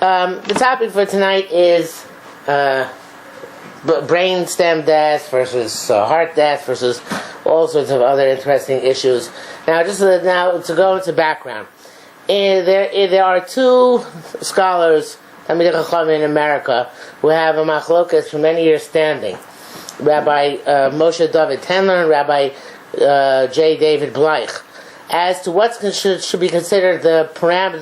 The topic for tonight is brain stem death versus heart death versus all sorts of other interesting issues. Now, to go into background, there are two scholars, Talmidei Chachamim in America, who have a machlokas for many years standing. Rabbi Moshe David Tendler and Rabbi J. David Bleich, as to what should be considered the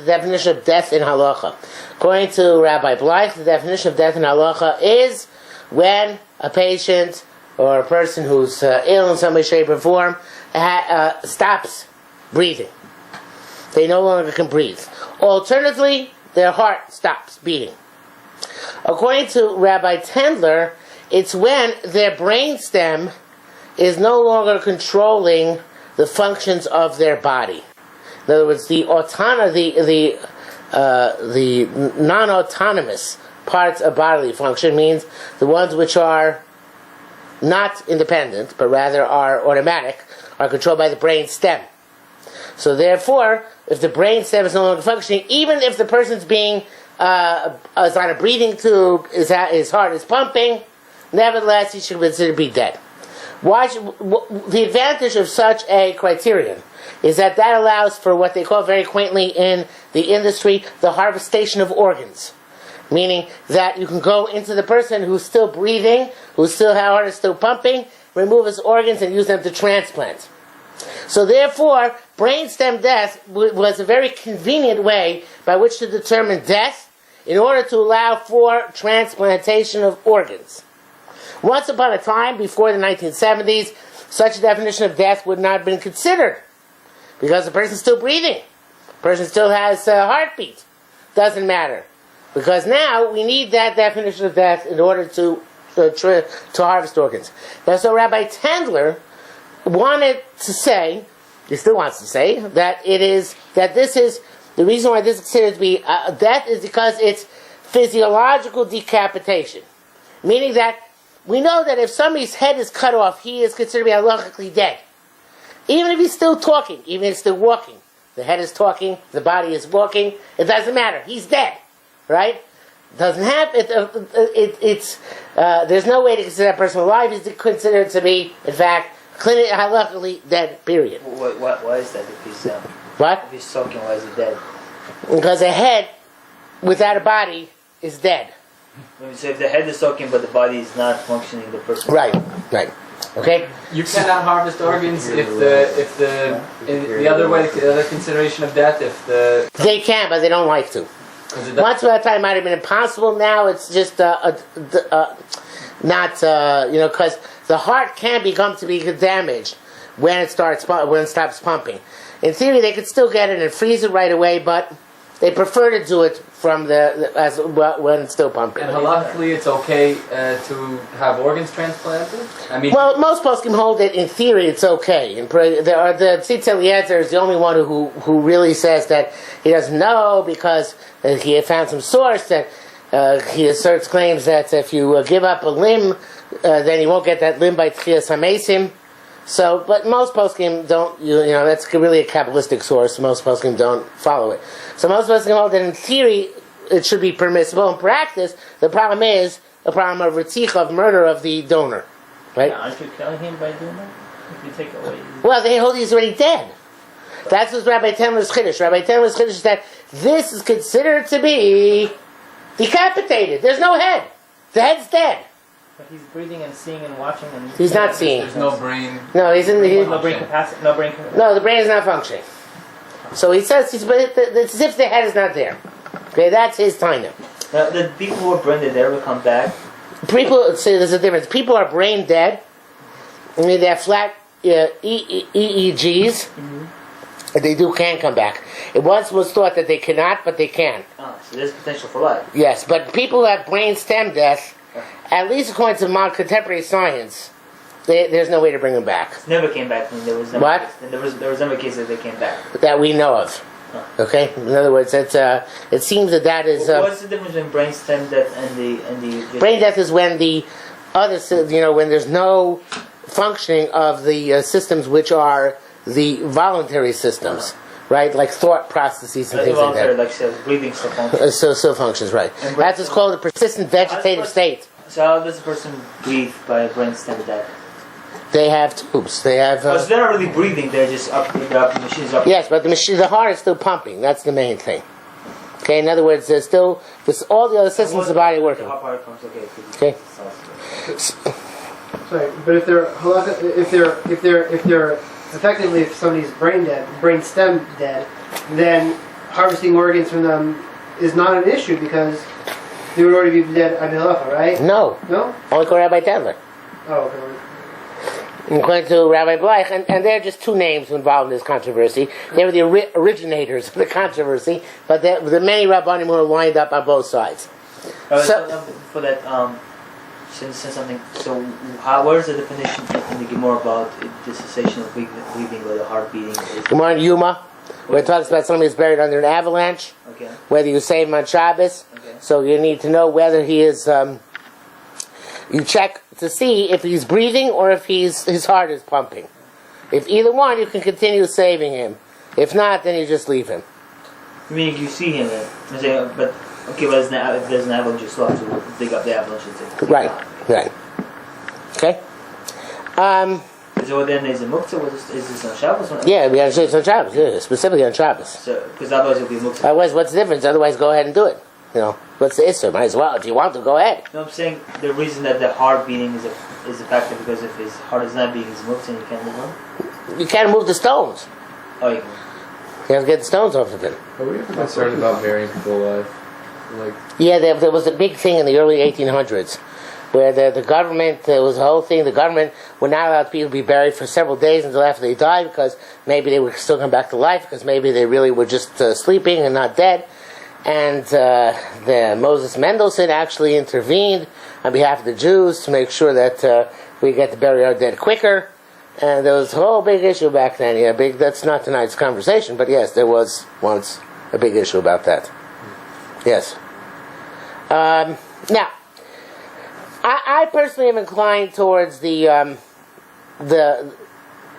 definition of death in halacha. According to Rabbi Bleich, the definition of death in halacha is when a patient or a person who's ill in some way, shape, or form stops breathing. They no longer can breathe. Alternatively, their heart stops beating. According to Rabbi Tendler, it's when their brain stem is no longer controlling the functions of their body. In other words, the non-autonomous parts of bodily function means the ones which are not independent, but rather are automatic, are controlled by the brain stem. So therefore, if the brain stem is no longer functioning, even if the person's being is on a breathing tube, his heart is pumping, nevertheless, he should be considered to be dead. The advantage of such a criterion is that allows for what they call very quaintly in the industry, the harvestation of organs. Meaning that you can go into the person who's still breathing, whose heart is still pumping, remove his organs and use them to transplant. So therefore, brainstem death was a very convenient way by which to determine death in order to allow for transplantation of organs. Once upon a time, before the 1970s, such a definition of death would not have been considered because the person's still breathing. The person still has a heartbeat. Doesn't matter. Because now we need that definition of death in order to harvest organs. Now, so Rabbi Tendler wanted to say, he still wants to say, that this is, the reason why this is considered to be death is because it's physiological decapitation. Meaning that we know that if somebody's head is cut off, he is considered to be halachically dead. Even if he's still talking, even if he's still walking. The head is talking, the body is walking, it doesn't matter. He's dead. Right? Doesn't happen. There's no way to consider that person alive. He's considered to be, in fact, halachically dead, period. Why is that if he's... What? If he's soaking, why is he dead? Because a head without a body is dead. So if the head is soaking but the body is not functioning, the person... Right. Okay? You cannot harvest organs if the other consideration of death, They can, but they don't like to. Once upon a time it might have been impossible. Now it's just not, because the heart can become to be damaged when it stops pumping. In theory, they could still get it and freeze it right away, but they prefer to do it from when it's still pumping. And halachically, it's okay to have organs transplanted. Well, most poskim hold it. In theory, it's okay. And the Tzitz Eliezer is the only one who really says that he doesn't know because he had found some source that he claims that if you give up a limb, then you won't get that limb by Tchias HaMesim. So, but most poskim don't. That's really a Kabbalistic source. Most poskim don't follow it. So most poskim hold that in theory it should be permissible. In practice, the problem is a problem of ritzich, of murder of the donor. Right? Yeah, aren't you killing him by doing that? If you take away... Well, they hold he's already dead. That's what Rabbi Tendler's Chiddush. Rabbi Tendler's Chiddush is that this is considered to be decapitated. There's no head. The head's dead. But he's breathing and seeing and watching and... He's not seeing. There's no brain. No, he's in the... No brain capacity. No, the brain is not functioning. So he says, it's as if the head is not there. Okay, that's his taina. Now, the people who are brain dead, they ever come back? People, see, there's a difference. People are brain dead. I mean, they have flat EEGs. Mm-hmm. They can come back. It once was thought that they cannot, but they can. Oh, so there's potential for life. Yes, but people who have brain stem death, at least according to modern contemporary science, there's no way to bring them back. Never came back. There was never what? There was never cases they came back. That we know of. Okay? In other words, it seems that is... what's the difference between brain stem death and the... Brain death is when the other... when there's no functioning of the systems which are the voluntary systems. right? Like thought processes and things like that. Like breathing still functions. So functions, right. That's what's called a persistent vegetative state. So how does a person breathe by a brainstem dead? They have tubes. They have. So they're not really breathing. They're just up. The machine's up. Yes, but the heart is still pumping. That's the main thing. Okay. In other words, there's still all the other systems of the body working. The heart pumps. Okay. Sorry, but if they're effectively, if somebody's brain stem dead, then harvesting organs from them is not an issue because they would already be dead at halacha, right? No. No? Only for Rabbi Tendler. Oh, okay. According to Rabbi Bleich, and they're just two names involved in this controversy. They were the originators of the controversy, but there are many Rabbanim who are lined up on both sides. For that, since something. So, where's the definition in the Gemara about the cessation of breathing or the heart beating? Gemara in Yuma, where it talks about somebody who's buried under an avalanche. Okay. Whether you save him on Shabbos. Okay. So you need to know whether he is. You check to see if he's breathing or if his heart is pumping. If either one, you can continue saving him. If not, then you just leave him. Meaning you see him, but if there's an avalanche, you still have to dig up the avalanche. Right. Okay. So then is it muktzah? Is this on Shabbos? Yeah, we have to say it's on Shabbos. Yeah, specifically on Shabbos. So, because otherwise it'll be muktzah. Otherwise, what's the difference? Otherwise, go ahead and do it. You know, what's the issue? Might as well. If you want to, go ahead. No, I'm saying the reason that the heart beating is a factor because if his heart is not beating, he's muktzah and you can't move on. You can't move the stones. Oh, you can. You have to get the stones off of him. Are we ever concerned about burying people alive? Yeah, there was a big thing in the early 1800s where the government, there was a whole thing, the government would not allow people to be buried for several days until after they died because maybe they would still come back to life because maybe they really were just sleeping and not dead. And the Moses Mendelssohn actually intervened on behalf of the Jews to make sure that we get to bury our dead quicker. And there was a whole big issue back then. Yeah, that's not tonight's conversation, but yes, there was once a big issue about that. Yes. Now, I personally am inclined towards the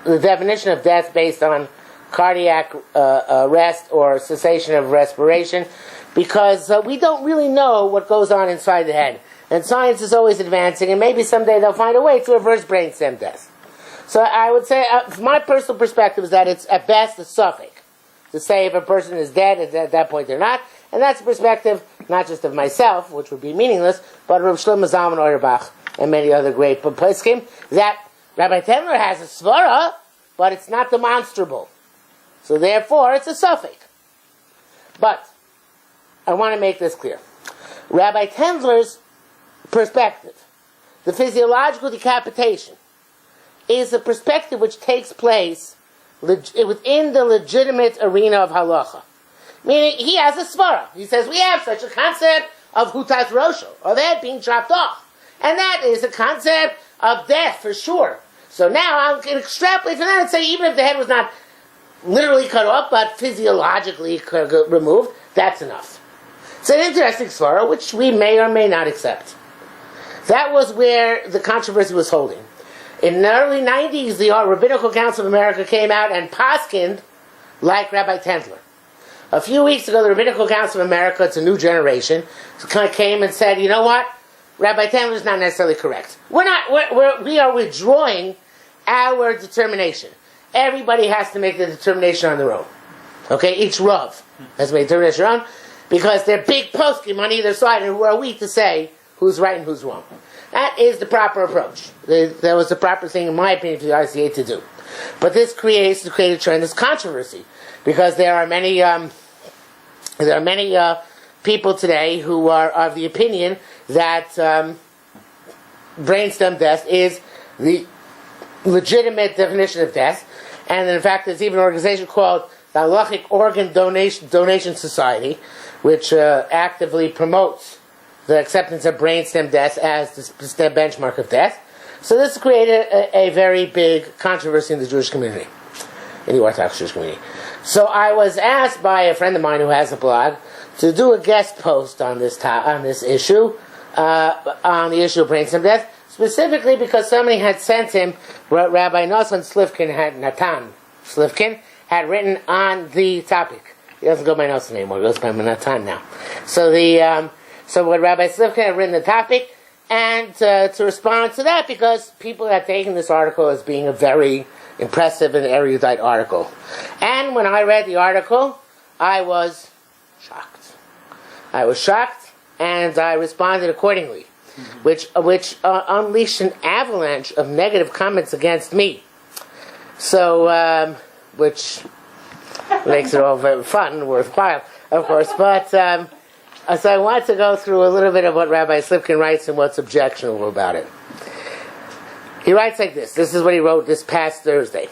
definition of death based on cardiac arrest or cessation of respiration, because we don't really know what goes on inside the head, and science is always advancing, and maybe someday they'll find a way to reverse brainstem death. So I would say, from my personal perspective, is that it's at best a suffix to say if a person is dead, at that point they're not. And that's a perspective not just of myself, which would be meaningless, but of Shlomo Zalman Auerbach and many other great poskim, that Rabbi Tendler has a svara, but it's not demonstrable. So therefore, it's a suffix. But I want to make this clear. Rabbi Tendler's perspective, the physiological decapitation, is a perspective which takes place within the legitimate arena of halacha. Meaning, he has a svara. He says, we have such a concept of hutat rosho, or the head being chopped off. And that is a concept of death, for sure. So now, I can extrapolate from that and say, even if the head was not literally cut off, but physiologically removed, that's enough. It's an interesting svara, which we may or may not accept. That was where the controversy was holding. In the early 90s, the Rabbinical Council of America came out and paskined like Rabbi Tendler. A few weeks ago, the Rabbinical Council of America, it's a new generation, came and said, you know what? Rabbi Tendler is not necessarily correct. We are withdrawing our determination. Everybody has to make the determination on their own. Okay? Each Rav has to make the determination on their own because they're big poskim on either side, and who are we to say who's right and who's wrong? That is the proper approach. That was the proper thing, in my opinion, for the RCA to do. But this creates a tremendous controversy because there are many people today who are of the opinion that brainstem death is the legitimate definition of death, and in fact, there's even an organization called the Halachic Organ Donation Society, which actively promotes the acceptance of brainstem death as the benchmark of death. So this created a very big controversy in the Jewish community, in the Orthodox Jewish community. So I was asked by a friend of mine who has a blog to do a guest post on this issue, on the issue of brainstem death, specifically because somebody had sent him, Rabbi Natan Slifkin had written on the topic. He doesn't go by notes anymore. He goes by my time now. So so what Rabbi Slivkin had written the topic, and to respond to that, because people had taken this article as being a very impressive and erudite article. And when I read the article, I was shocked. And I responded accordingly, which unleashed an avalanche of negative comments against me. So, which makes it all very fun and worthwhile, of course. But so I want to go through a little bit of what Rabbi Slivkin writes and what's objectionable about it. He writes like this. This is what he wrote this past Thursday.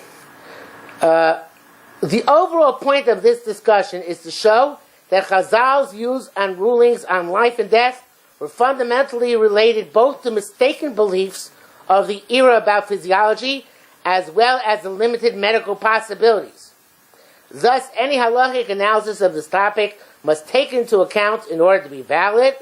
The overall point of this discussion is to show that Chazal's views and rulings on life and death were fundamentally related both to mistaken beliefs of the era about physiology as well as the limited medical possibilities. Thus, any halachic analysis of this topic must take into account in order to be valid.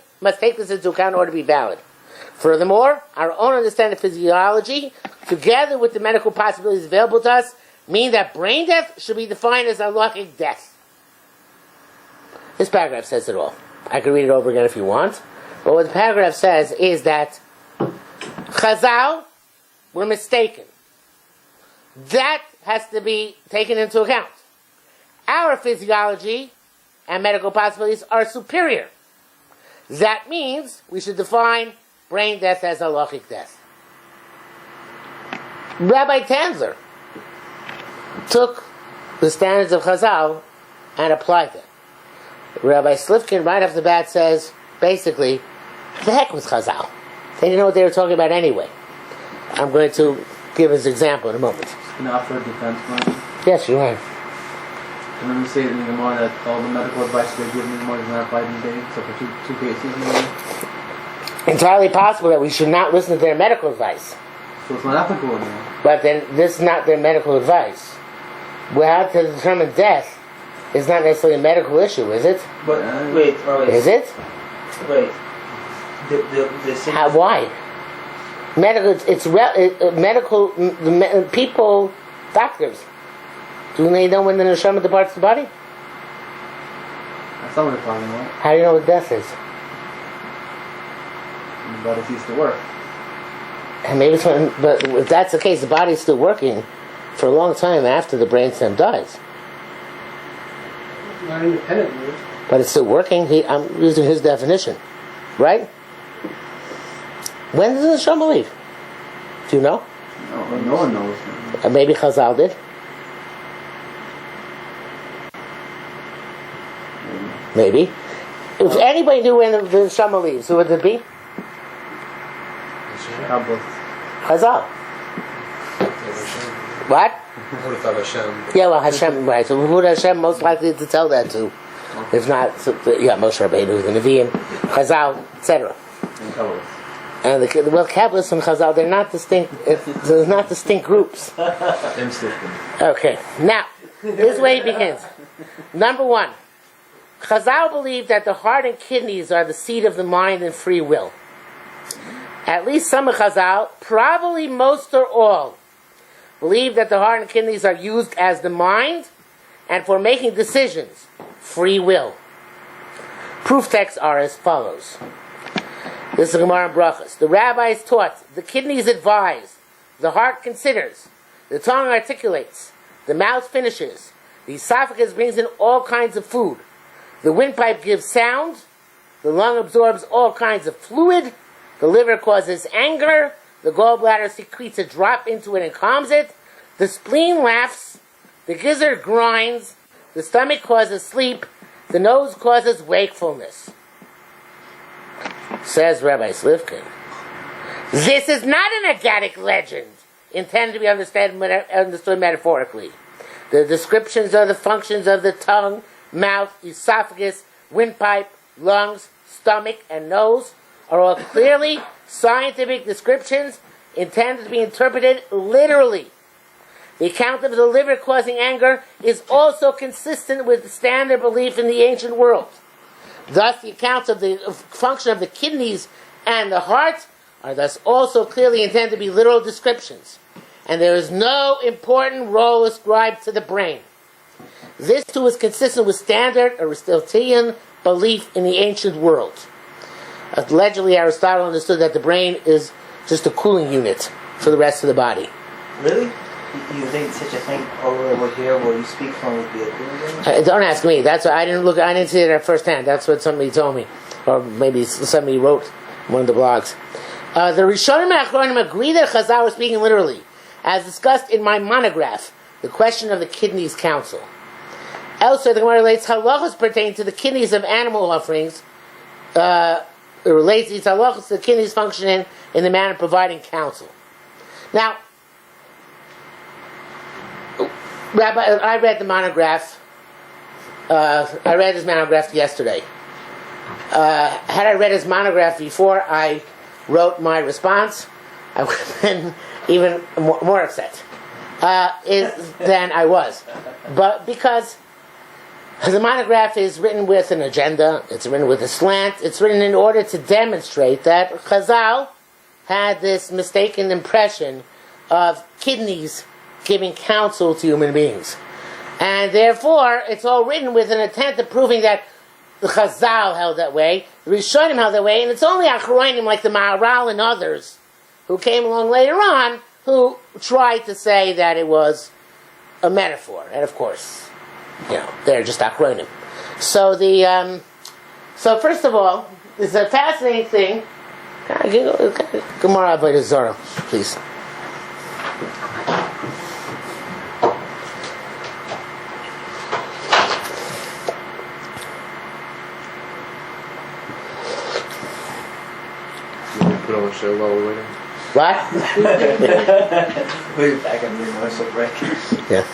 Furthermore, our own understanding of physiology, together with the medical possibilities available to us, mean that brain death should be defined as halachic death. This paragraph says it all. I can read it over again if you want. But what the paragraph says is that Chazal were mistaken. That has to be taken into account. Our physiology and medical possibilities are superior. That means we should define brain death as halachic death. Rabbi Tanzer took the standards of Chazal and applied them. Rabbi Slivkin, right off the bat, says, basically, the heck with Chazal. They didn't know what they were talking about anyway. I'm going to give his example in a moment. Can I offer a defense, Mike? Yes, you are. Can we say in the Gemara that all the medical advice they're giving in the Gemara is not applied in dating, except for two cases maybe? Entirely possible that we should not listen to their medical advice. So it's not applicable anymore. But then this is not their medical advice. Well, how to determine death is not necessarily a medical issue, is it? But wait. Is it? Wait. The How? Why? Medical. Medical. People, doctors. Do they know when the neshama departs the body? That's not what they're talking about. How do you know what death is? The body ceases to work. And maybe, but if that's the case, the body's still working for a long time after the brainstem dies. Not independently. But it's still working. I'm using his definition, right? When does the neshama leave? Do you know? No one knows. Maybe Chazal did. Maybe. If anybody knew when the neshama leaves, who would it be? Chazal. What? Yeah, well, Hashem, right. So who would Hashem most likely to tell that to? If not, Moshe Rabbeinu, the Nevi'im, Chazal, etc. And the Kabbalists and Chazal, they're not distinct. They're not distinct groups. Okay, now this is where he begins. Number one, Chazal believe that the heart and kidneys are the seat of the mind and free will. At least some of Chazal, probably most or all, believe that the heart and kidneys are used as the mind and for making decisions, free will. Proof texts are as follows. This is Gemara and Brachos. The rabbis taught, the kidneys advise, the heart considers, the tongue articulates, the mouth finishes, the esophagus brings in all kinds of food, the windpipe gives sound, the lung absorbs all kinds of fluid, the liver causes anger, the gallbladder secretes a drop into it and calms it, the spleen laughs, the gizzard grinds, the stomach causes sleep, the nose causes wakefulness. Says Rabbi Slivkin, this is not an Agadic legend intended to be understood metaphorically. The descriptions of the functions of the tongue, mouth, esophagus, windpipe, lungs, stomach, and nose are all clearly scientific descriptions intended to be interpreted literally. The account of the liver causing anger is also consistent with the standard belief in the ancient world. Thus, the accounts of the function of the kidneys and the heart are thus also clearly intended to be literal descriptions. And there is no important role ascribed to the brain. This too is consistent with standard Aristotelian belief in the ancient world. Allegedly, Aristotle understood that the brain is just a cooling unit for the rest of the body. Really? You think such a thing over here where you speak from would be a cooling? Don't ask me. That's what I didn't see it at first hand. That's what somebody told me, or maybe somebody wrote in one of the blogs. The Rishonim and Achronim agree that Chazal was speaking literally, as discussed in my monograph, The Question of the Kidneys Council. Also, the Gemara relates halachos pertain to the kidneys of animal offerings. It relates these halachos to the kidneys functioning in the manner of providing counsel. Now, Rabbi, I read the monograph. I read his monograph yesterday. Had I read his monograph before I wrote my response, I would have been even more upset than I was. But because the monograph is written with an agenda, it's written with a slant, it's written in order to demonstrate that Chazal had this mistaken impression of kidneys giving counsel to human beings. And therefore, it's all written with an intent of proving that the Chazal held that way, the Rishonim held that way, and it's only Achronim like the Maharal and others who came along later on who tried to say that it was a metaphor. And of course, they're just Achronim. So so first of all, it's a fascinating thing. Gemara Avodah Zarah, please. Put on a show while we're waiting. What? We're back on the commercial break. Yeah.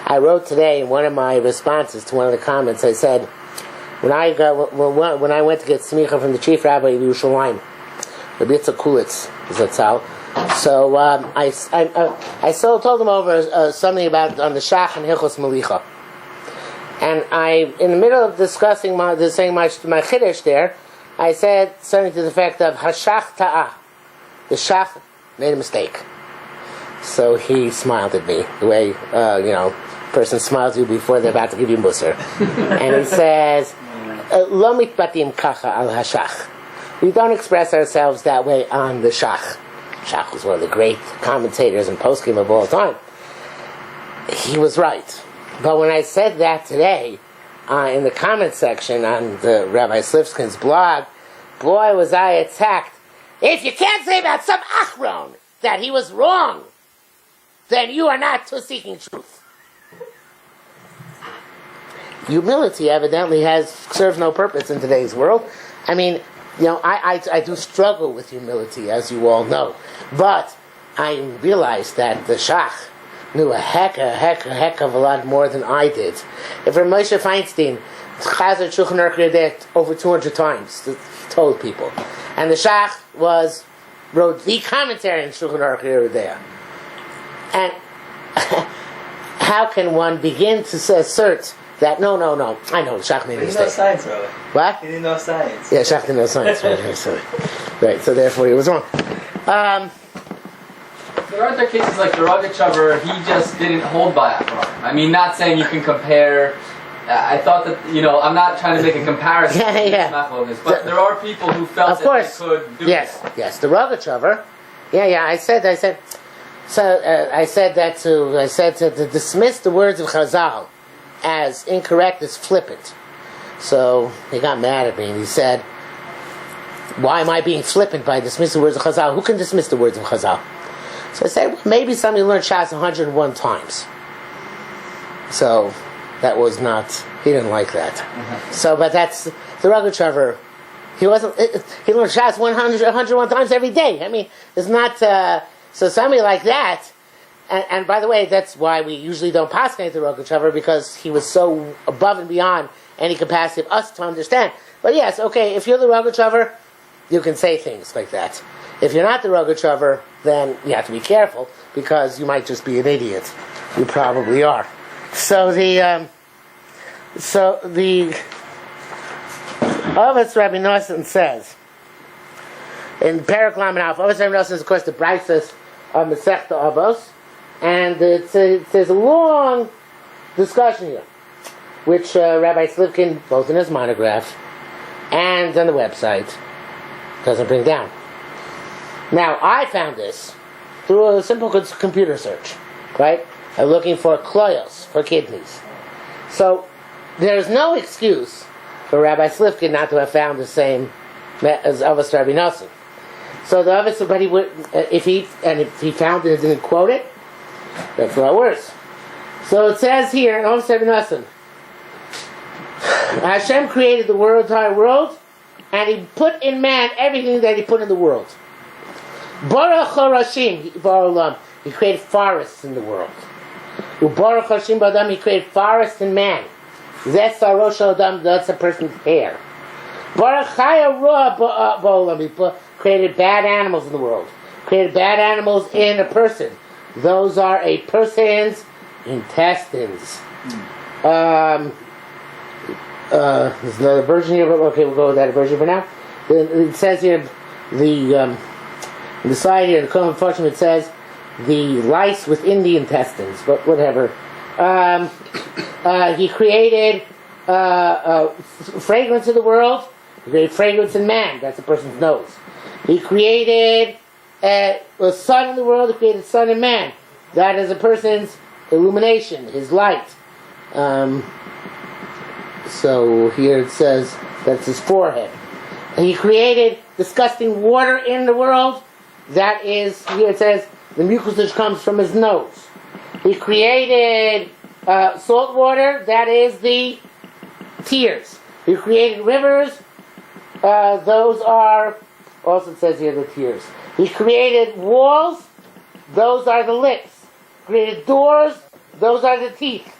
I wrote today in one of my responses to one of the comments, I said, when I went to get smicha from the chief rabbi of Yerushalayim, the Yitzchak Kulitz, Zatzal, so I told him over something about on the Shach and Hilchos Melicha. And in the middle of discussing saying my chiddush there, I said something to the effect of Hashach ta'ah. The Shach made a mistake. So he smiled at me, the way a person smiles at you before they're about to give you musar. And he says, Lo mitbatim kacha al hashach. We don't express ourselves that way on the Shach. Shach was one of the great commentators and poskim of all time. He was right. But when I said that today, in the comment section on the Rabbi Slivskin's blog, boy was I attacked. If you can't say about some Achron that he was wrong, then you are not seeking truth. Humility evidently serves no purpose in today's world. I mean, I do struggle with humility, as you all know. But I realized that the Shach knew a heck of a lot more than I did. If Moshe Feinstein Chazer Shulchan Aruch Yodeh over 200 times, he told people, and the Shach wrote the commentary on Shulchan Aruch Yodeh. And how can one begin to assert that? No, I know Shach made a mistake. He didn't know science, Rabbi. What? He didn't know science. Yeah, Shach didn't know science. Right, so therefore he was wrong. There aren't there cases like the Rogachover, he just didn't hold by Achron. I mean, not saying you can compare. I thought that, I'm not trying to make a comparison but there are people who felt that they could do Yes, the Rogachover. I said to dismiss the words of Chazal as incorrect as flippant. So he got mad at me and he said, why am I being flippant by dismissing the words of Chazal? Who can dismiss the words of Chazal? So I said, well, maybe somebody learned Shas 101 times. So that was not, he didn't like that. Mm-hmm. So, but that's, the Rogachover, he learned Shas 101 times every day. I mean, it's not, so somebody like that, and by the way, that's why we usually don't paskin the Rogachover, because he was so above and beyond any capacity of us to understand. But yes, okay, if you're the Rogachover, you can say things like that. If you're not the Rogachover, then you have to be careful, because you might just be an idiot. You probably are. So the Ovetz Rabbi Nosson says in Perek Lamed Aleph, Ovetz Rabbi Nosson is of course the Braisos of Masechta Avos, And there's a long discussion here, which Rabbi Slivkin, both in his monograph and on the website, doesn't bring down. Now, I found this through a simple computer search, right? I'm looking for kloyos, for kidneys. So, there's no excuse for Rabbi Slivkin not to have found the same as Avos Rabbi Nosson. So the Avos, but he would, if he found it and didn't quote it, that's a lot worse. So it says here, Avos Rabbi Nosson, Hashem created the entire world, and He put in man everything that He put in the world. Baruch Harashim, He created forests in the world. Baruch Harashim B'Adam, He created forests in man. That's a person's hair. Baruch Chaya Ruah B'Olam, He created bad animals in the world. Created bad animals in a person. Those are a person's intestines. There's another version here, but okay, we'll go with that version for now. It says here, the side here, the Kohen Fortune, it says the lice within the intestines, but whatever. He created fragrance in the world. He created fragrance in man. That's a person's nose. He created a sun in the world. He created sun in man. That is a person's illumination, his light. So here it says that's his forehead. And he created disgusting water in the world. That is, here it says, the mucus which comes from his nose. He created salt water. That is the tears. He created rivers. Those are, also it says here, the tears. He created walls. Those are the lips. He created doors. Those are the teeth.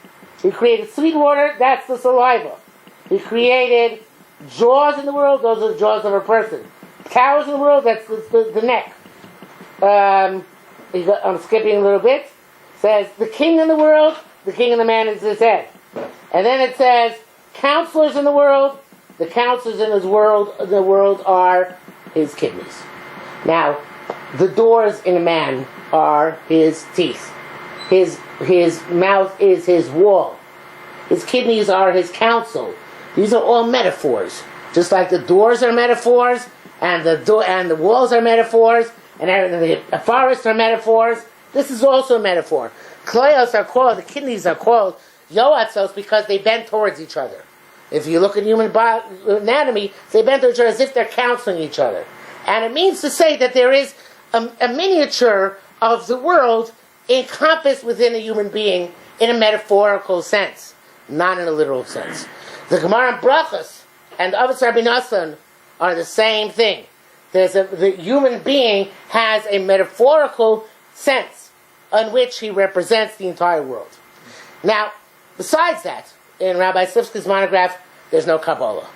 He created sweet water. That's the saliva. He created jaws in the world. Those are the jaws of a person. Towers in the world. That's the neck. I'm skipping a little bit. It says the king in the world. The king of the man is his head. And then it says counselors in the world. The counselors in the world are his kidneys. Now, the doors in a man are his teeth. His mouth is his wall. His kidneys are his counsel. These are all metaphors. Just like the doors are metaphors, and the walls are metaphors, and the forests are metaphors. This is also a metaphor. The kidneys are called yoatzos because they bend towards each other. If you look at human anatomy, they bend towards each other as if they're counseling each other. And it means to say that there is a miniature of the world encompassed within a human being in a metaphorical sense, not in a literal sense. The Gemara and Brachos and Avos Rabbi Nosson are the same thing. The human being has a metaphorical sense in which he represents the entire world. Now, besides that, in Rabbi Slivkin's monograph, there's no Kabbalah.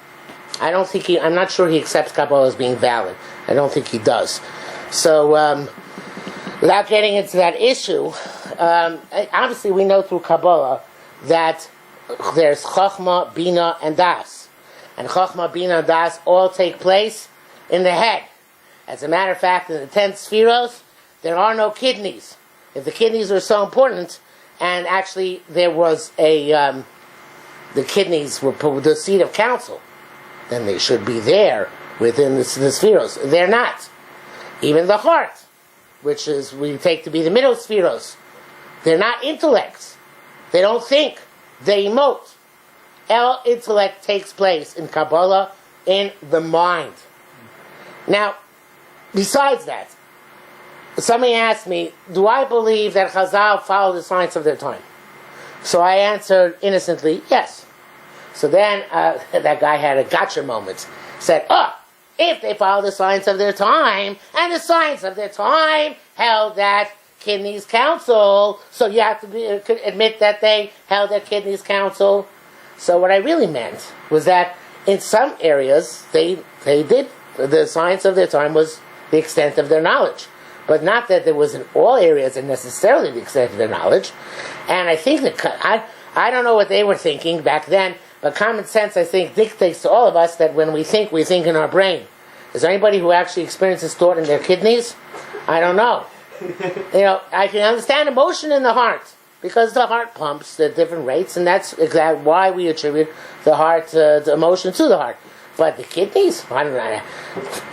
I'm not sure he accepts Kabbalah as being valid. I don't think he does. So, without getting into that issue, obviously we know through Kabbalah that there's Chochmah, Bina, and Das. And Chochmah, Bina, and Das all take place in the head. As a matter of fact, in the 10 Spheros, there are no kidneys. If the kidneys were so important, and actually there was the kidneys were the seat of counsel, then they should be there within the Spheros. They're not. Even the heart, which is we take to be the middle Spheros, they're not intellects. They don't think. They emote. El intellect takes place in Kabbalah in the mind. Now, besides that, somebody asked me, do I believe that Chazal followed the science of their time? So I answered innocently, yes. So then that guy had a gotcha moment. Said, if they follow the science of their time, and the science of their time held that kidneys counsel, so you have to admit that they held their kidneys counsel. So what I really meant was that in some areas they did, the science of their time was the extent of their knowledge. But not that there was in all areas and necessarily the extent of their knowledge. And I think that, I don't know what they were thinking back then, but common sense, I think, dictates to all of us that when we think in our brain. Is there anybody who actually experiences thought in their kidneys? I don't know. I can understand emotion in the heart because the heart pumps at different rates, and that's exactly why we attribute the heart, the emotion to the heart. But the kidneys, I don't know,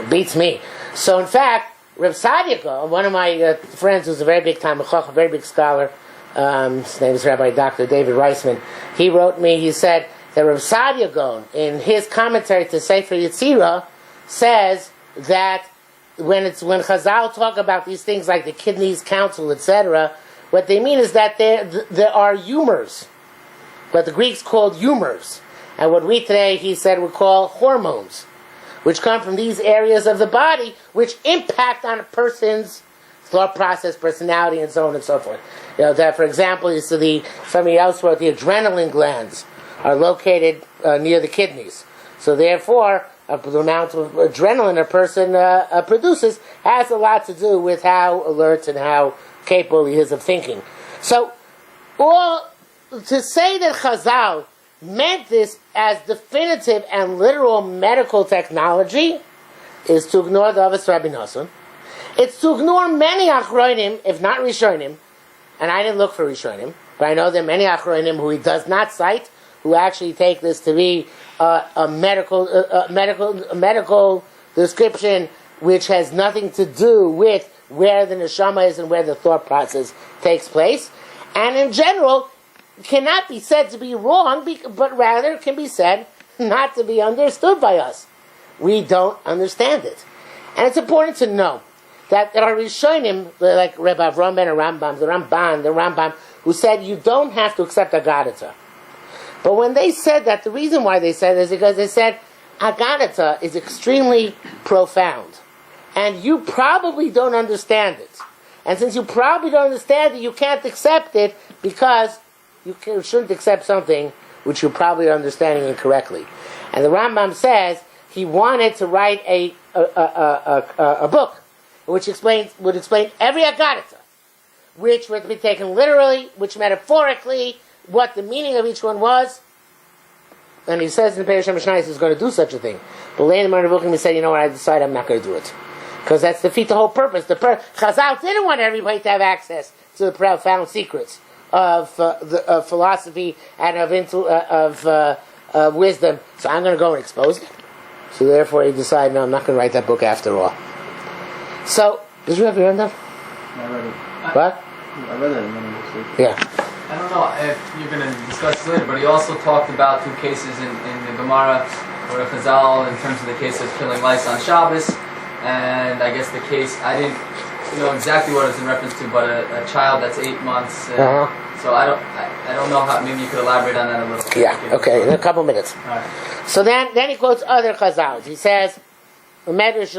beats me. So in fact, Reb Sadia, one of my friends who's a very big time, a very big scholar, his name is Rabbi Dr. David Reisman, he wrote me, he said that Reb Sadia Gaon, in his commentary to Sefer Yetzirah, says that when Chazal talk about these things like the kidneys, counsel, etc., what they mean is that there are humors, what the Greeks called humors, and what we today, he said, would call hormones, which come from these areas of the body, which impact on a person's thought process, personality, and so on and so forth. That, for example, somebody else wrote the adrenaline glands are located near the kidneys. So therefore, the amount of adrenaline a person produces has a lot to do with how alert and how capable he is of thinking. So, to say that Chazal meant this as definitive and literal medical technology is to ignore the Avos Rabbi Nosson. It's to ignore many Achronim, if not Rishonim, and I didn't look for Rishonim, but I know there are many Achronim who he does not cite, who actually take this to be a medical description which has nothing to do with where the neshama is and where the thought process takes place, and in general cannot be said to be wrong, but rather can be said not to be understood by us. We don't understand it. And it's important to know that there are Rishonim, like Rebbe Avram ben Rambam, the Rambam, who said you don't have to accept Agadata. But when they said that, the reason why they said this is because they said Agadata is extremely profound. And you probably don't understand it. And since you probably don't understand it, you can't accept it because you shouldn't accept something which you probably are understanding incorrectly. And the Rambam says he wanted to write a book which would explain every Agadata, which would be taken literally, which metaphorically, what the meaning of each one was. And he says in the Peirush HaMishnayos he's going to do such a thing. But later in the Marnavukim he said, I decide I'm not going to do it. Because that's defeat the whole purpose. Chazal didn't want everybody to have access to the profound secrets of philosophy and of wisdom. So I'm going to go and expose it. So therefore he decided, no, I'm not going to write that book after all. So, did you have your end up? I read it. What? I read it in the Yeah. I don't know if you're going to discuss this later, but he also talked about two cases in the Gemara where Chazal, in terms of the case of killing lice on Shabbos, and I guess the case, I didn't know exactly what it was in reference to, but a child that's 8 months. So I don't know how. Maybe you could elaborate on that a little. Yeah. Okay. In a couple minutes. All right. So then he quotes other Chazals. He says, Medrash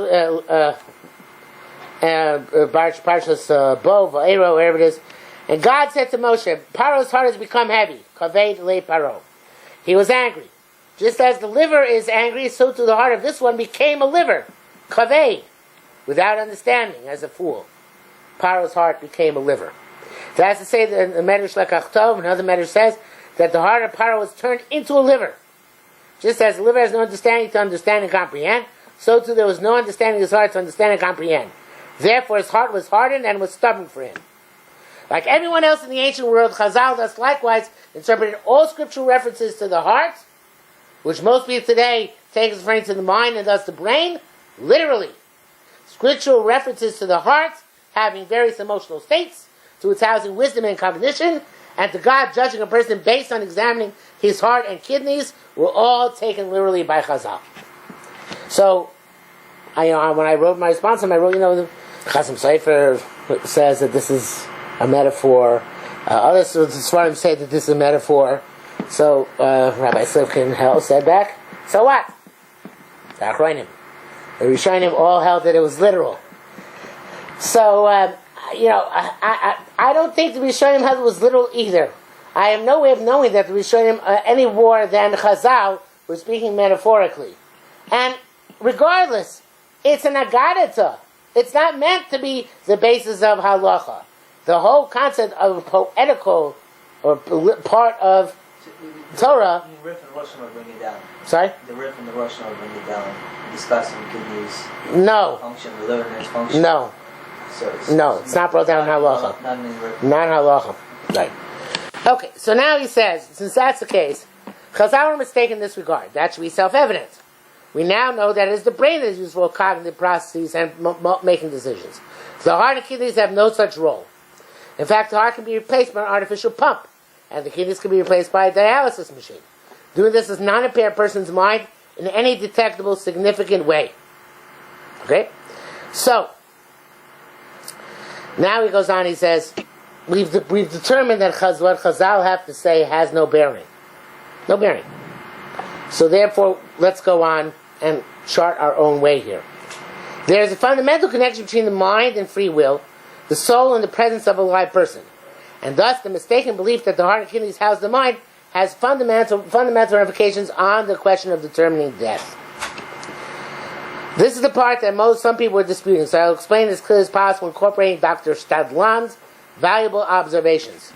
Parshas Bo Va'ero, wherever it is. And God said to Moshe, Paro's heart has become heavy. Kaved le Paro. He was angry. Just as the liver is angry, so too the heart of this one became a liver. Kaved. Without understanding, as a fool. Paro's heart became a liver. That's to say that in the Medrash Lekach Tov, another Medrash says that the heart of Paro was turned into a liver. Just as the liver has no understanding to understand and comprehend, so too there was no understanding of his heart to understand and comprehend. Therefore his heart was hardened and was stubborn for him. Like everyone else in the ancient world, Chazal thus likewise interpreted all scriptural references to the heart, which most people today take as referring to the mind and thus the brain, literally. Scriptural references to the heart having various emotional states, to its housing wisdom and cognition, and to God judging a person based on examining his heart and kidneys, were all taken literally by Chazal. So, when I wrote my response, I wrote, the Chasam Sofer says that this is a metaphor. Others Svarim say that this is a metaphor. So Rabbi Slivkin said back, so what? The Achronim. The Rishonim all held that it was literal. So, I don't think the Rishonim held it was literal either. I have no way of knowing that the Rishonim, any more than Chazal, were speaking metaphorically. And regardless, it's an Agadata. It's not meant to be the basis of halacha. The whole concept of poetical or part of Torah. The riff and Russian will bring it down. Sorry? The riff and the Russian will bring it down. Discussing kidneys. No. Function, the liver and its function. No. No, it's not brought down in halacha. Not in Meir. Not in halacha. Right. Okay, so now he says, since that's the case, Chazal were mistaken in this regard. That should be self-evident. We now know that it is the brain that is used for cognitive processes and making decisions. The heart and kidneys have no such role. In fact, the heart can be replaced by an artificial pump, and the kidneys can be replaced by a dialysis machine. Doing this does not impair a person's mind in any detectable, significant way. Okay? So, now he goes on, he says, we've determined that what Chazal have to say has no bearing. No bearing. So therefore, let's go on and chart our own way here. There is a fundamental connection between the mind and free will, the soul and the presence of a live person. And thus, the mistaken belief that the heart and kidneys house the mind has fundamental ramifications on the question of determining death. This is the part that some people are disputing, so I'll explain as clearly as possible, incorporating Dr. Stadlan's valuable observations.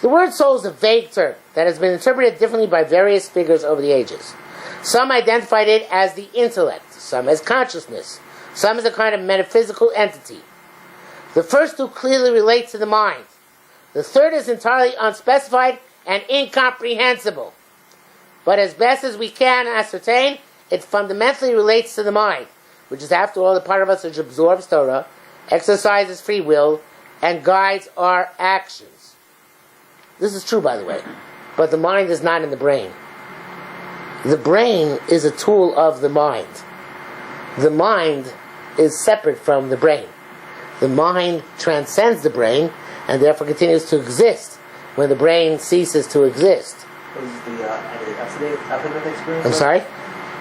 The word soul is a vague term that has been interpreted differently by various figures over the ages. Some identified it as the intellect, some as consciousness, some as a kind of metaphysical entity. The first two clearly relate to the mind. The third is entirely unspecified and incomprehensible. But as best as we can ascertain, it fundamentally relates to the mind, which is after all the part of us which absorbs Torah, exercises free will, and guides our actions. This is true, by the way. But the mind is not in the brain. The brain is a tool of the mind. The mind is separate from the brain. The mind transcends the brain and therefore continues to exist when the brain ceases to exist. What is the afterlife experience? I'm sorry?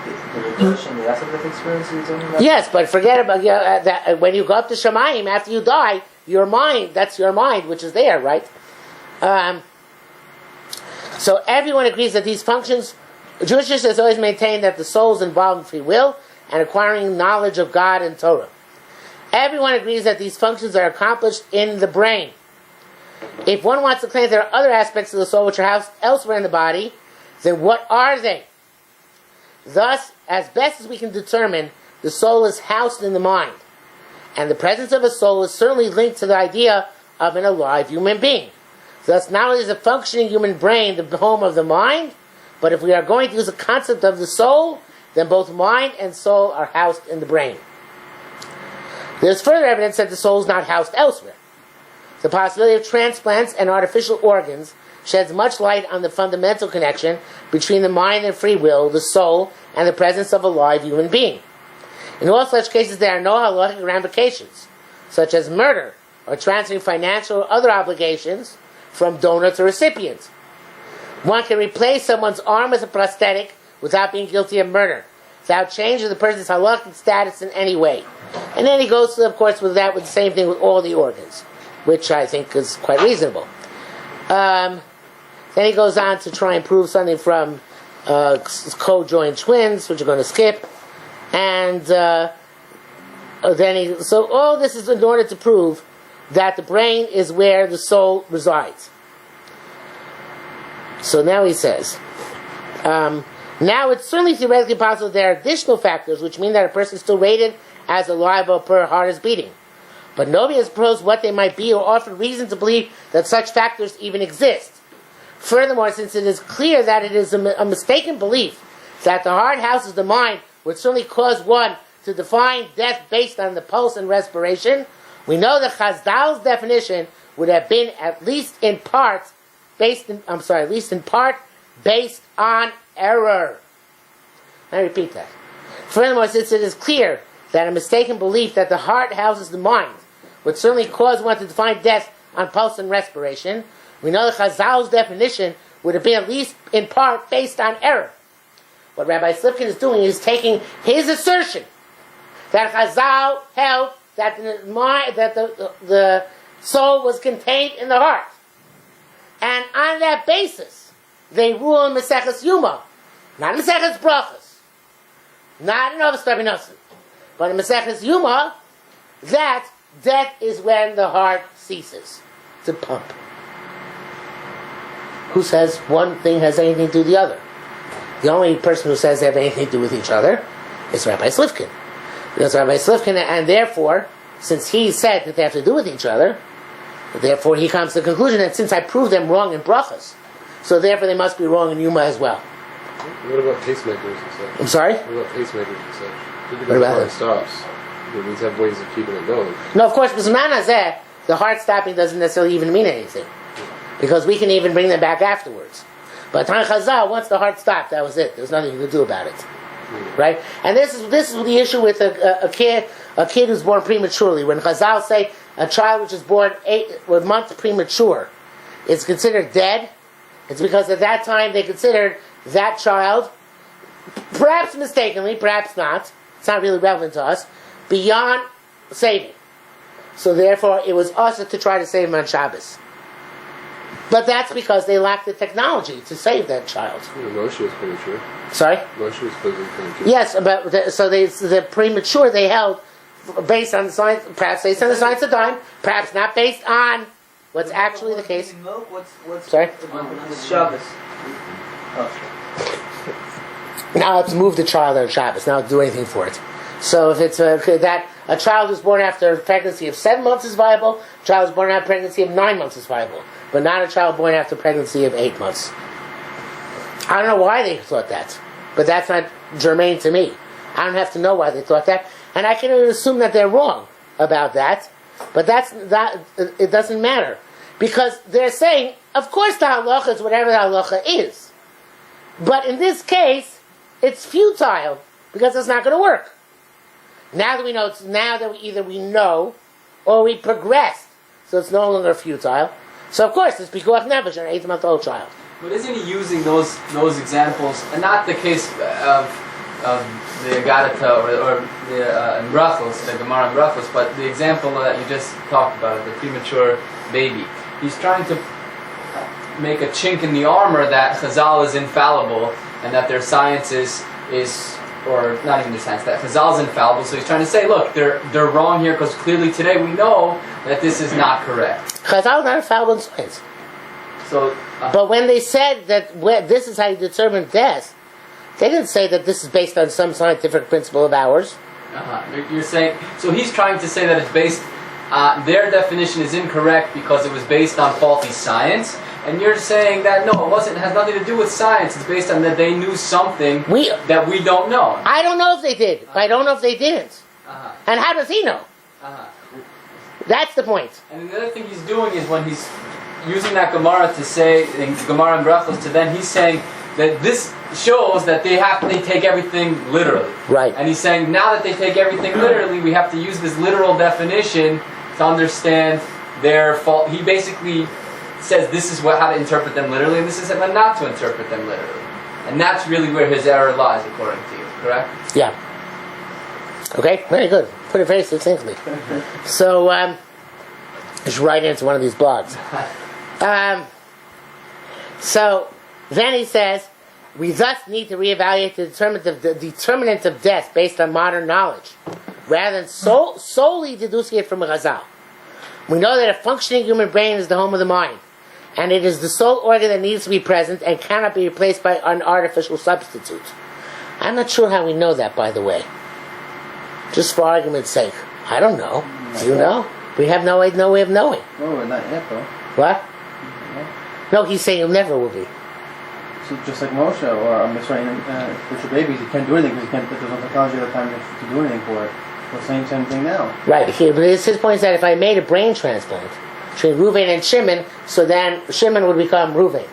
The afterlife experience you're talking about? Yes, but forget about that. When you go up to Shamayim, after you die, your mind, that's your mind, which is there, right? So everyone agrees that these functions, Jewishness has always maintained that the soul is involved in free will and acquiring knowledge of God and Torah. Everyone agrees that these functions are accomplished in the brain. If one wants to claim there are other aspects of the soul which are housed elsewhere in the body, then what are they? Thus, as best as we can determine, the soul is housed in the mind. And the presence of a soul is certainly linked to the idea of an alive human being. Thus, not only is a functioning human brain the home of the mind, but if we are going to use the concept of the soul, then both mind and soul are housed in the brain. There's further evidence that the soul is not housed elsewhere. The possibility of transplants and artificial organs sheds much light on the fundamental connection between the mind and free will, the soul, and the presence of a live human being. In all such cases, there are no halachic ramifications, such as murder or transferring financial or other obligations from donor to recipient. One can replace someone's arm with a prosthetic without being guilty of murder, without changing the person's halachic status in any way. And then he goes, of course, with the same thing with all the organs, which I think is quite reasonable. Then he goes on to try and prove something from co-joined twins, which we're going to skip. And so all this is in order to prove that the brain is where the soul resides. So now he says, now it's certainly theoretically possible there are additional factors which mean that a person is still rated as alive or per heart is beating. But nobody has proposed what they might be or offered reason to believe that such factors even exist. Furthermore, since it is clear that it is a mistaken belief that the heart houses the mind would certainly cause one to define death based on the pulse and respiration, we know that Chazal's definition would have been at least in part based on error. I repeat that. Furthermore, since it is clear that a mistaken belief that the heart houses the mind would certainly cause one to define death on pulse and respiration, we know that Chazal's definition would have been at least in part based on error. What Rabbi Slipkin is doing is taking his assertion that Chazal held that the soul was contained in the heart. And on that basis, they rule in Maseches Yuma, not in Maseches Brachos, not in Ovos Rabbi but in Maseches Yuma, that death is when the heart ceases to pump. Who says one thing has anything to do with the other? The only person who says they have anything to do with each other is Rabbi Slifkin. Because Rabbi Slifkin, and therefore, since he said that they have to do with each other, therefore he comes to the conclusion that since I proved them wrong in brachas, so therefore they must be wrong in Yuma as well. What about pacemakers and such? I'm sorry? What about pacemakers and such? What about heart it? stops. You need to have ways of keeping it going. No, of course, b'zman hazeh, the heart stopping doesn't necessarily even mean anything, because we can even bring them back afterwards. But Tan Chazal, once the heart stopped, that was it. There was nothing you could do about it, right? And this is the issue with a kid who's born prematurely. When Chazal say a child which is born 8 months premature is considered dead, it's because at that time they considered that child, perhaps mistakenly, perhaps not, it's not really relevant to us, beyond saving. So therefore it was us to try to save him on Shabbos. But that's because they lacked the technology to save that child. Moshe was premature. Sorry? Moshe was premature. Yes, but the premature they held based on the science, perhaps based on the science of time, perhaps not based on what's actually the case. Milk? What's Sorry? Shabbos? Now let's move the child on Shabbos. Now do anything for it. So if it's that a child who's born after a pregnancy of 7 months is viable, a child who's born after a pregnancy of 9 months is viable, but not a child born after a pregnancy of 8 months. I don't know why they thought that, but that's not germane to me. I don't have to know why they thought that, and I can assume that they're wrong about that, but it doesn't matter, because they're saying, of course the halacha is whatever the halacha is, but in this case, it's futile, because it's not going to work. Now that we know, either we know, or we progressed, so it's no longer futile. So of course, it's pikuach nefesh on an 8-month-old child. But isn't he using those examples, and not the case of the Agadata or the in Brachos, the Gemara in Brachos, but the example that you just talked about, the premature baby. He's trying to make a chink in the armor that Chazal is infallible, and that their science is or not even the science, that Chazal is infallible. So he's trying to say, look, they're wrong here, because clearly today we know that this is not correct. Chazal is not infallible in science. So, but when they said that this is how you determine death, they didn't say that this is based on some scientific principle of ours. You're saying, so he's trying to say that it's based, their definition is incorrect because it was based on faulty science, and you're saying that no, it wasn't. It has nothing to do with science. It's based on that they knew something that we don't know. I don't know if they did. I don't know if they didn't. And how does he know? That's the point. And the other thing he's doing is when he's using that Gemara to say, in Gemara and Brachos, to then he's saying that this shows that they take everything literally. Right. And he's saying now that they take everything literally, we have to use this literal definition to understand their fault. He basically says this is how to interpret them literally, and this is how not to interpret them literally. And that's really where his error lies, according to you, correct? Yeah. Okay, very good. Put it very succinctly. So, just write into one of these blogs. So, then he says, we thus need to reevaluate the determinant of death based on modern knowledge, rather than solely deducing it from Chazal. We know that a functioning human brain is the home of the mind, and it is the sole organ that needs to be present and cannot be replaced by an artificial substitute. I'm not sure how we know that, by the way. Just for argument's sake. I don't know. Do you know? We have no way of knowing. No, not yet, though. What? No, he's saying it never will be. So just like Moshe, or I'm sorry, with your babies, you can't do anything because there's no technology at the time to do anything for it. Well, same thing now. Right. But his point is that if I made a brain transplant between Reuven and Shimon, so then Shimon would become Reuven.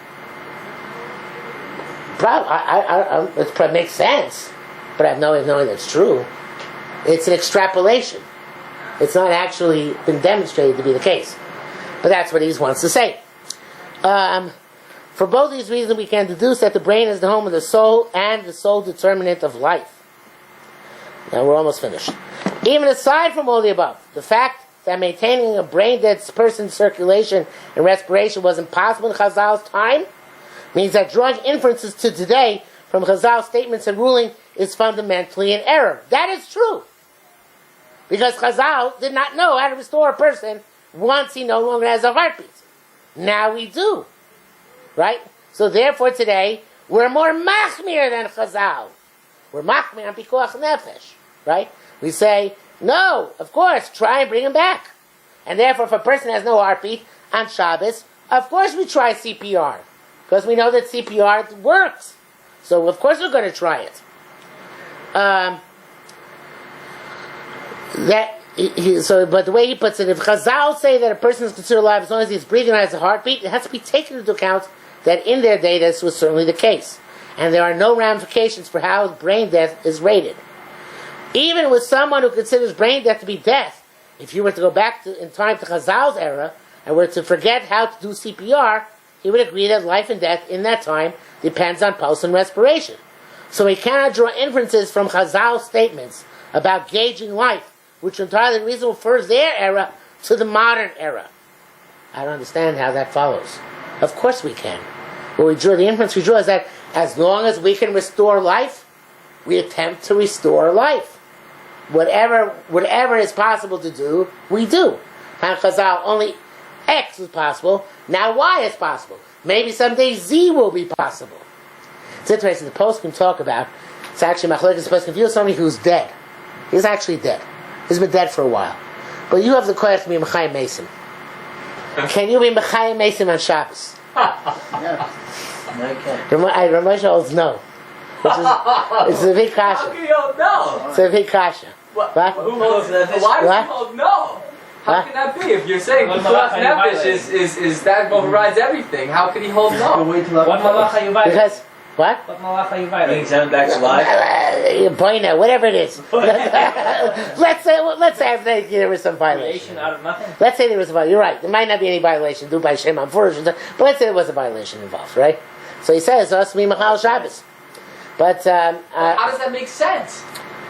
It makes sense, but I have no way of knowing that's true. It's an extrapolation. It's not actually been demonstrated to be the case. But that's what he wants to say. For both these reasons, we can deduce that the brain is the home of the soul and the sole determinant of life. Now we're almost finished. Even aside from all the above, the fact that maintaining a brain-dead person's circulation and respiration was impossible in Chazal's time means that drawing inferences to today from Chazal's statements and ruling is fundamentally an error. That is true. Because Chazal did not know how to restore a person once he no longer has a heartbeat. Now we do. Right? So therefore today, we're more machmir than Chazal. We're machmir on pikuach nefesh. Right? We say No, of course, try and bring him back. And therefore, if a person has no heartbeat on Shabbos, of course we try CPR. Because we know that CPR works. So of course we're going to try it. But the way he puts it, if Chazal say that a person is considered alive as long as he's breathing and has a heartbeat, it has to be taken into account that in their day this was certainly the case. And there are no ramifications for how brain death is rated. Even with someone who considers brain death to be death, if you were to go back in time to Chazal's era and were to forget how to do CPR, he would agree that life and death in that time depends on pulse and respiration. So we cannot draw inferences from Chazal's statements about gauging life, which are entirely reasonable for their era, to the modern era. I don't understand how that follows. Of course we can. What we draw, the inference we draw is that as long as we can restore life, we attempt to restore life. Whatever is possible to do, we do. And Chazal, only X was possible, now Y is possible. Maybe someday Z will be possible. It's interesting, the post can talk about, it's actually Machlin is supposed to confuse somebody who's dead. He's actually dead. He's been dead for a while. But you have the question to be Mechayim Mason. Can you be Mechayim Mason on Shabbos? Yeah. No, you can't. Ramesh holds no. It's a big kasha. How can you hold no? It's a big kasha. What? What? Who holds that? Why does he hold no? How can that be? If you're saying What Pikuach halacha you Nefesh is that overrides everything, how could he hold no? Wait till What malacha you violate? Because, what? What malacha you Bring violate? seven back to life. Boina, whatever it is. let's say there was some violation. Creation out of nothing? Let's say there was a violation. You're right. There might not be any violation due by Shem Amfurish, but let's say there was a violation involved, right? So he says, "Osmi Machal Shabbos." But How does that make sense?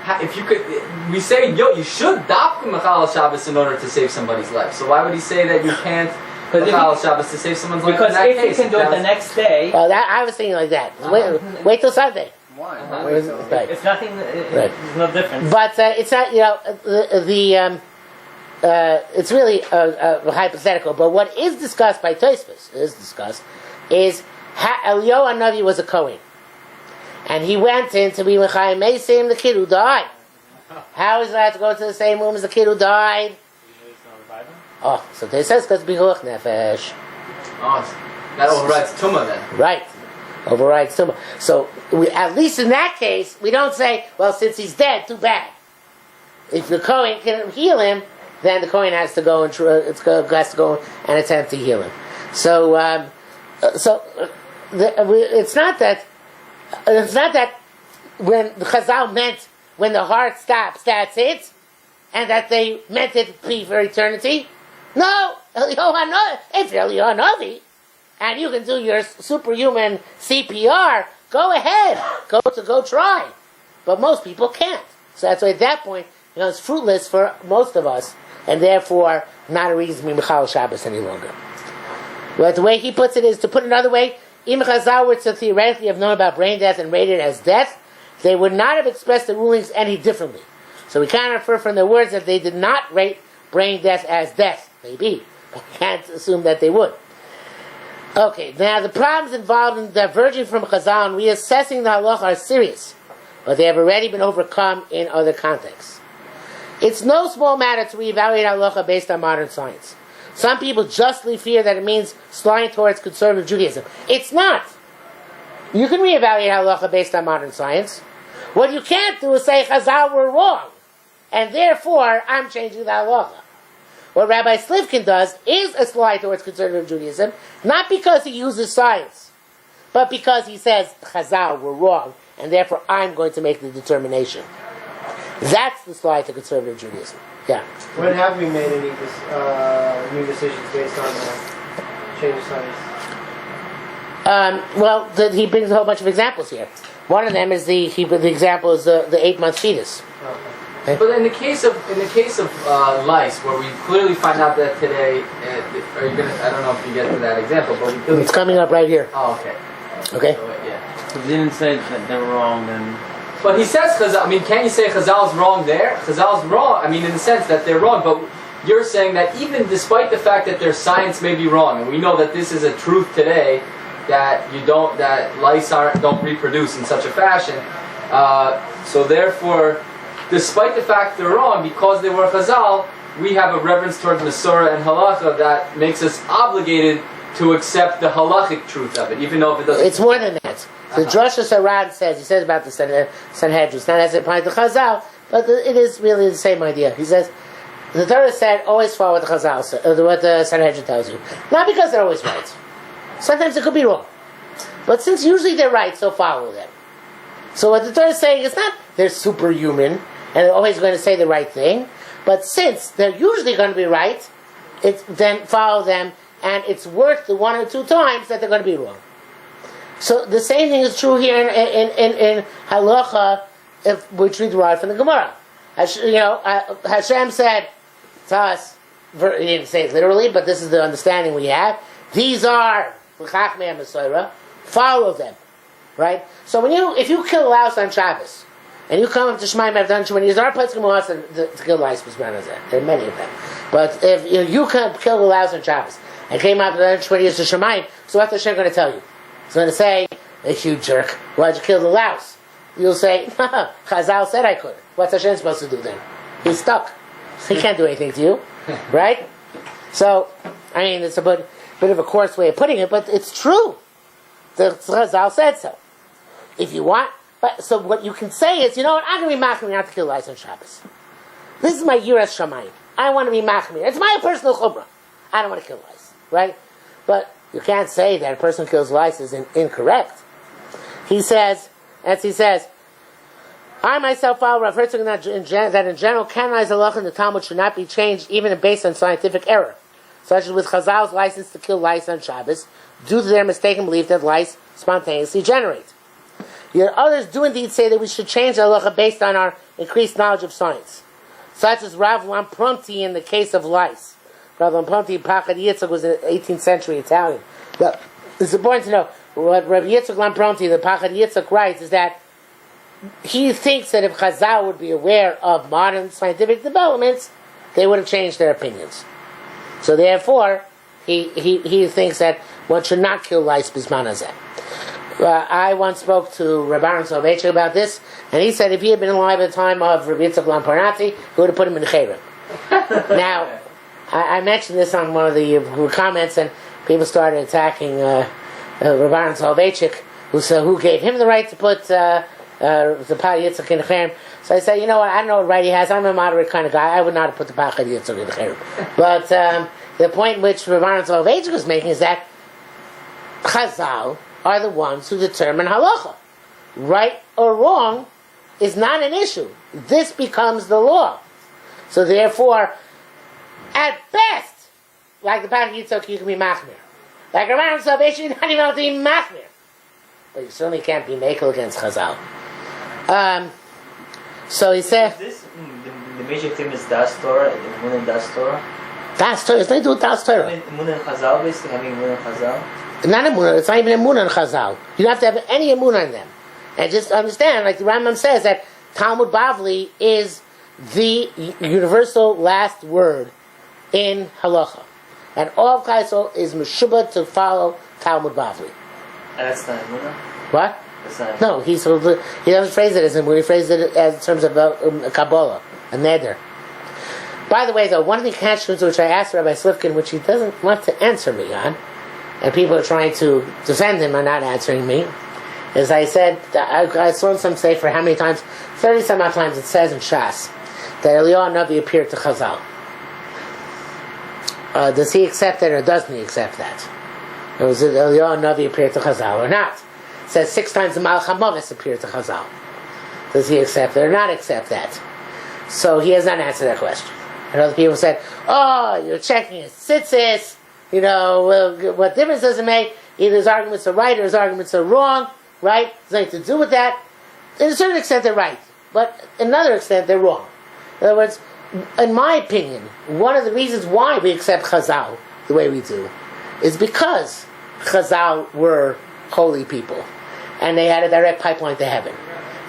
If you could, we say, you should dafka Machal Shabbos in order to save somebody's life. So why would he say that you can't Machal Shabbos to save someone's life? Because in that if case? you can do it the next day, well, I was thinking like that. Wait till Sunday. Why? Right. it's nothing, Right. there's no difference. But it's not, it's really hypothetical. But what is discussed by Tosfos is Eliyahu Hanavi was a Kohen, and he went in to be Mechayim Mesim, the kid who died. How is he allowed to go to the same room as the kid who died? Oh, so they says because Pikuach Nefesh. Oh, that overrides Tumah then. Right. Overrides Tumah. So, at least in that case, we don't say, well, since he's dead, too bad. If the Kohen can heal him, then the Kohen has to go and attempt to heal him. So, it's not that when the Chazal meant when the heart stops, that's it, and that they meant it to be for eternity. No, if you're Eliyahu Hanavi, and you can do your superhuman CPR, go ahead, go try. But most people can't. So that's why at that point, it's fruitless for most of us, and therefore not a reason to be Mechal Shabbos any longer. But the way he puts it is, to put it another way, Im Chazal were to theoretically have known about brain death and rated it as death, they would not have expressed the rulings any differently. So we can't infer from their words that they did not rate brain death as death. Maybe. But we can't assume that they would. Okay, now the problems involved in diverging from Chazal and reassessing the halacha are serious, but they have already been overcome in other contexts. It's no small matter to reevaluate halacha based on modern science. Some people justly fear that it means sliding towards conservative Judaism. It's not. You can reevaluate halacha based on modern science. What you can't do is say Chazal were wrong, and therefore I'm changing the halacha. What Rabbi Slivkin does is a slide towards conservative Judaism, not because he uses science, but because he says Chazal were wrong, and therefore I'm going to make the determination. That's the slide to conservative Judaism. Yeah. When have we made any new decisions based on change of science? He brings a whole bunch of examples here. One of them is the example is the 8-month fetus. Okay. But in the case of lice, where we clearly find out that today, are you gonna? I don't know if you get to that example, but we clearly. It's coming up right here. Oh, okay. Okay. So, yeah. So if they didn't say that they were wrong, then... But he says Chazal. I mean, can't you say Chazal's wrong there? Chazal's wrong. I mean, in the sense that they're wrong, but you're saying that even despite the fact that their science may be wrong, and we know that this is a truth today, that lice don't reproduce in such a fashion. So therefore, despite the fact they're wrong, because they were Chazal, we have a reverence towards Masorah and Halacha that makes us obligated to accept the halachic truth of it, even though if it doesn't. It's more than that. The Drush Saran says, he says about the Sanhedrin, it's not as it applies to Chazal, but it is really the same idea. He says, the Torah said, always follow what the Chazal says, what the Sanhedrin tells you. Not because they're always right. Sometimes it could be wrong. But since usually they're right, so follow them. So what the Torah is saying is not they're superhuman and they're always going to say the right thing, but since they're usually going to be right, then follow them, and it's worth the 1 or 2 times that they're going to be wrong. So the same thing is true here in Halacha, which we derive from the Gemara. Hashem said to us, he didn't say it literally, but this is the understanding we have. These are Chachmei HaMasorah, follow them. Right? So if you kill a louse on Shabbos, and you come up to Shemaim Avdan Shemini, there are places to kill lice, there are many of them. But if you can kill a louse on Shabbos, and came out to Shemini to Shemaim, so what's Hashem going to tell you? He's going to say, you jerk, why'd you kill the louse? You'll say, Chazal said I could. What's Hashem supposed to do then? He's stuck. He can't do anything to you. Right? So, it's a bit of a coarse way of putting it, but it's true. The Chazal said so. If you want, so what you can say is, I'm going to be machmir not to kill lice on Shabbos. This is my Yiras Shamayim. I want to be machmir. It's my personal chumrah. I don't want to kill lice, right? But you can't say that a person who kills lice is incorrect. He says, I myself follow Rav Herzog that in general, canonized halacha in the Talmud should not be changed even based on scientific error, such as with Chazal's license to kill lice on Shabbos, due to their mistaken belief that lice spontaneously generate. Yet others do indeed say that we should change the halacha based on our increased knowledge of science, such as Rav Lamprunti in the case of lice. Rav Lamprunti, Pachad Yitzchak, was an 18th century Italian. Now, it's important to know what Rav Yitzchak Lamprunti, the Pachad Yitzchak, writes is that he thinks that if Chazal would be aware of modern scientific developments, they would have changed their opinions. So therefore, he thinks that one should not kill lice bisman hazeh. I once spoke to Rabbi Aaron Soloveitchik about this, and he said if he had been alive at the time of Rabbi Yitzchak Lamparnati, he would have put him in Chayrim. Now, I mentioned this on one of the comments, and people started attacking Rabbi Aaron Soloveitchik, who gave him the right to put the Pachad Yitzchak in Chayrim. So I said, I don't know what right he has. I'm a moderate kind of guy. I would not have put the Pachad Yitzchak in Chayrim. But the point which Rabbi Aaron Soloveitchik was making is that Chazal are the ones who determine halacha. Right or wrong is not an issue. This becomes the law. So therefore, at best, like the Pachad Yitzchak, you can be machmir. Like around salvation, you're not even able to be machmir. But you certainly can't be makel against Chazal. So he said, Is this the major theme is Das Torah, the Emun and Das Torah? Das Torah, it's not to do with Das Torah. Emun and Chazal, basically, having Emun and Chazal. Not emunah, it's not even emunah on Chazal. You don't have to have any emunah on them. And just understand, like the Rambam says, that Talmud Bavli is the universal last word in halacha. And all of Chaisol is meshubah to follow Talmud Bavli. And that's not Emunah? What? That's not No, he doesn't phrase it as emunah, he phrases it as in terms of a Kabbalah, a neder. By the way, though, one of the questions which I asked Rabbi Slifkin, which he doesn't want to answer me on, and people are trying to defend him and not answering me, as I said, I saw some say for how many times, 30 some odd times it says in Shas that Eliyahu Navi appeared to Chazal. Does he accept that or doesn't he accept that? Or was it Eliyahu Navi appeared to Chazal or not? It says 6 times the Malach HaMavis appeared to Chazal. Does he accept it or not accept that? So he has not answered that question. And other people said, you're checking his tzitzis, what difference does it make? Either his arguments are right or his arguments are wrong, right? There's nothing to do with that. In a certain extent, they're right. But in another extent, they're wrong. In other words, in my opinion, one of the reasons why we accept Chazal the way we do is because Chazal were holy people. And they had a direct pipeline to heaven.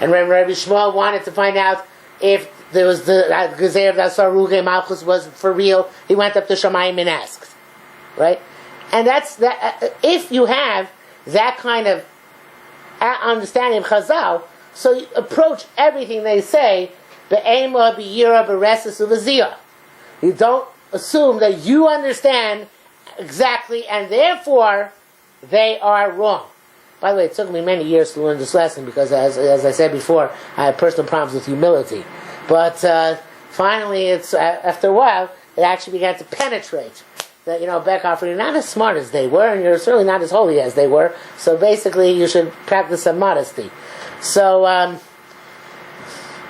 And when Rabbi Shmuel wanted to find out if there was the Gezer of Saruge Malchus was for real, he went up to Shamayim and asked. Right? And that's that. If you have that kind of understanding of Chazal, so you approach everything they say be'ema b'yira b'reses uvaziyah. You don't assume that you understand exactly, and therefore they are wrong. By the way, it took me many years to learn this lesson because, as I said before, I had personal problems with humility. But finally, after a while, it actually began to penetrate. That, Beckhoff, you're not as smart as they were, and you're certainly not as holy as they were. So basically, you should practice some modesty. So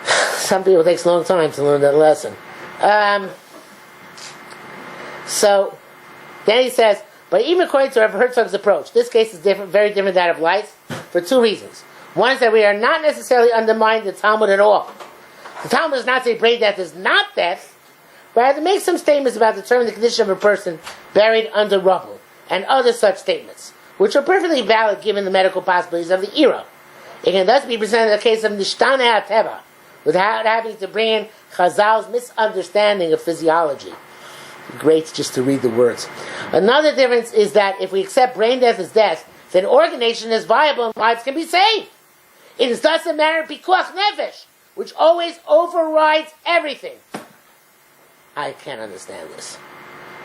some people it takes a long time to learn that lesson. So then he says, but even according to Rav Herzog's approach, this case is different, very different than that of life, for two reasons. One is that we are not necessarily undermining the Talmud at all. The Talmud does not say brain death is not death, rather makes some statements about determining the condition of a person buried under rubble, and other such statements, which are perfectly valid given the medical possibilities of the era. It can thus be presented in a case of Nishtane HaTeva, without having to bring in Chazal's misunderstanding of physiology. Great just to read the words. Another difference is that if we accept brain death as death, then organization is viable and lives can be saved. It is thus a matter of pikuach nefesh, which always overrides everything. I can't understand this.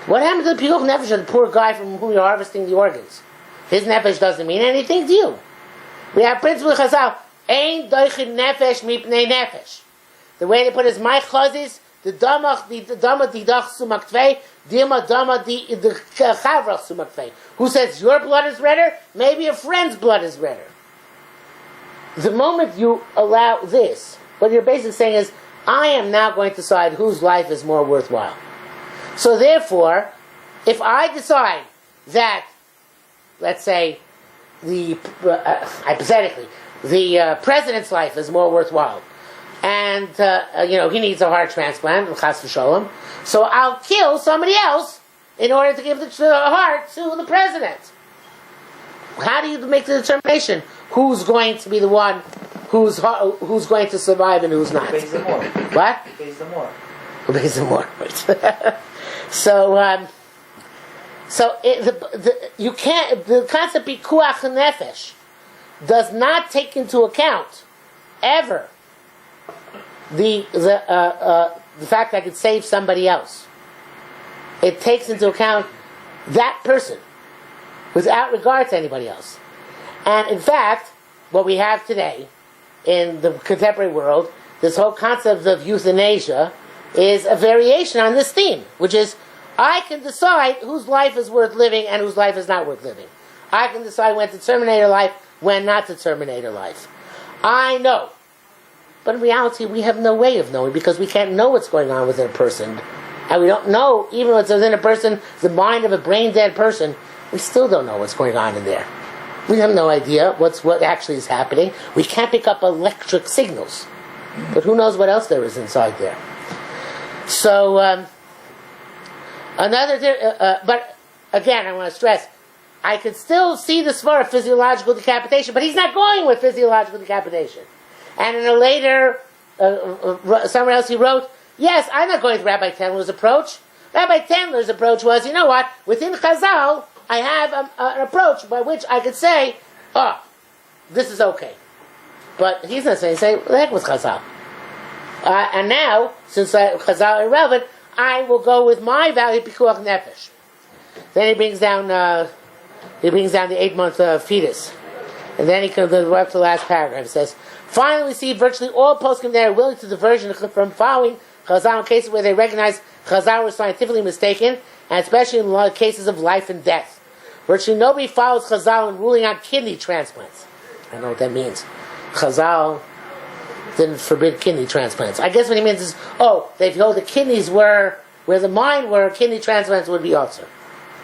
What happened to the pikuach nefesh of the poor guy from whom you're harvesting the organs? His nefesh doesn't mean anything to you. We have principle Chazal, ein doichin nefesh mipnei nefesh. The way they put it is, my chazis, the dama didach sumaktvei, dima dama di chavrach sumaktvei. Who says your blood is redder? Maybe a friend's blood is redder. The moment you allow this, what you're basically saying is, I am now going to decide whose life is more worthwhile. So therefore, if I decide that, let's say, hypothetically, the president's life is more worthwhile, and he needs a heart transplant, chas v'sholem, so I'll kill somebody else in order to give the heart to the president. How do you make the determination who's going to be the one who's going to survive and who's not? Who pays the more? What? Who pays the more? Who pays the more? You can't. The concept pikuach nefesh does not take into account ever the fact that I could save somebody else. It takes into account that person without regard to anybody else. And in fact, what we have today in the contemporary world, this whole concept of euthanasia is a variation on this theme, which is, I can decide whose life is worth living and whose life is not worth living. I can decide when to terminate a life, when not to terminate a life. I know. But in reality, we have no way of knowing because we can't know what's going on within a person. And we don't know, even what's within a person, the mind of a brain-dead person, we still don't know what's going on in there. We have no idea what actually is happening. We can't pick up electric signals. But who knows what else there is inside there. So, but again, I want to stress, I could still see the svara of physiological decapitation, but he's not going with physiological decapitation. And in a later, somewhere else he wrote, yes, I'm not going with Rabbi Tendler's approach. Rabbi Tendler's approach was, you know what, within Chazal, I have an approach by which I could say, this is okay. But he's not saying, the heck with Chazal. And now, since Chazal are irrelevant, I will go with my value, Pikuach Nefesh. Then he brings down the 8-month fetus. And then he comes up to the last paragraph. It says, finally we see virtually all poskim that are willing to diversion from following Chazal in cases where they recognize Chazal was scientifically mistaken, and especially in a lot of cases of life and death. Virtually nobody follows Chazal in ruling out kidney transplants. I don't know what that means. Chazal didn't forbid kidney transplants. I guess what he means is, they feel the kidneys were where the mind were, kidney transplants would be also.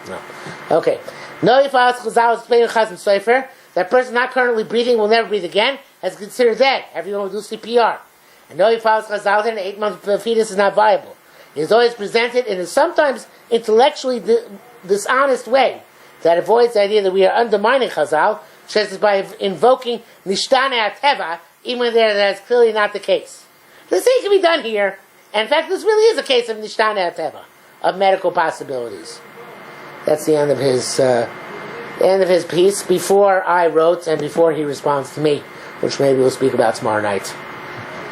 No. Okay. Nobody follows Chazal is explaining Chazim Sofer. That person not currently breathing will never breathe again, as considered dead. Everyone will do CPR. And nobody follows Chazal that an 8-month fetus is not viable. It is always presented in a sometimes intellectually dishonest way that avoids the idea that we are undermining Chazal, such as by invoking Nishtane HaTeva, even when that's clearly not the case. The same can be done here, and in fact this really is a case of Nishtane HaTeva, of medical possibilities. That's the end of his piece, before I wrote and before he responds to me, which maybe we'll speak about tomorrow night.